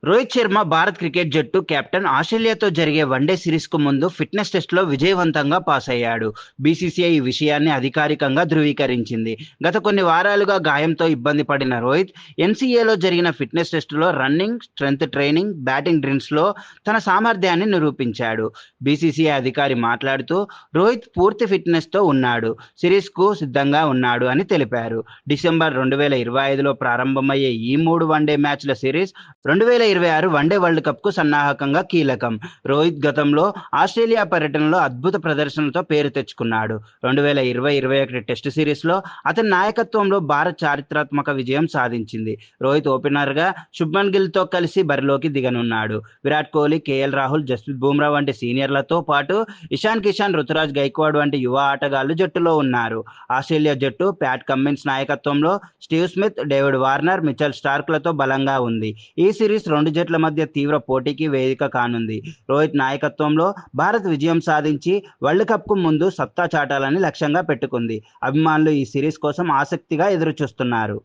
Rohit Sharma Bharat cricket జట్టు captain ఆస్ట్రేలియాతో జరిగే one day సిరీస్కు ముందు ఫిట్నెస్ టెస్ట్లో విజయవంతంగా పాస్ అయ్యాడు. బీసీసీఐ ఈ విషయాన్ని అధికారికంగా ధృవీకరించింది. గత కొన్ని వారాలుగా గాయంతో ఇబ్బంది పడిన రోహిత్ ఎన్సీఏలో జరిగిన ఫిట్నెస్ టెస్టులో రన్నింగ్, స్ట్రెంగ్త్ ట్రైనింగ్, బ్యాటింగ్ డ్రిల్స్లో తన సామర్థ్యాన్ని నిరూపించాడు. బీసీసీఐ అధికారి మాట్లాడుతూ రోహిత్ పూర్తి ఫిట్నెస్తో ఉన్నాడు, సిరీస్కు సిద్ధంగా ఉన్నాడు అని తెలిపారు. డిసెంబర్ 2025లో ప్రారంభమయ్యే ఈ 3 వన్డే మ్యాచ్ల సిరీస్ 2026 వన్డే వరల్డ్ కప్కు సన్నాహకంగా కీలకం. రోహిత్ గతంలో ఆస్ట్రేలియా పర్యటనలో అద్భుత ప్రదర్శనలతో పేరు తెచ్చుకున్నాడు. 2020-21 టెస్టు సిరీస్లో అతని నాయకత్వంలో భారత్ చారిత్రాత్మక విజయం సాధించింది. రోహిత్ ఓపెనర్గా శుభ్మన్ గిల్తో కలిసి బరిలోకి దిగనున్నాడు. విరాట్ కోహ్లీ, కేఎల్ రాహుల్, జస్ప్రీత్ బుమ్రా వంటి సీనియర్లతో పాటు ఇషాన్ కిషాన్, రుతురాజ్ గైక్వాడ్ వంటి యువ ఆటగాళ్లు జట్టులో ఉన్నారు. ఆస్ట్రేలియా జట్టు ప్యాట్ కమ్మిన్స్ నాయకత్వంలో Steve Smith, David Warner, Mitchell స్టార్క్లతో బలంగా ఉంది. ఈ సిరీస్ రెండు జట్ల మధ్య తీవ్ర పోటీకి వేదిక కానుంది. రోహిత్ నాయకత్వంలో భారత్ విజయం సాధించి వరల్డ్ కప్కు ముందు సత్తా చాటాలని లక్ష్యంగా పెట్టుకుంది. అభిమానులు ఈ సిరీస్ కోసం ఆసక్తిగా ఎదురుచూస్తున్నారు.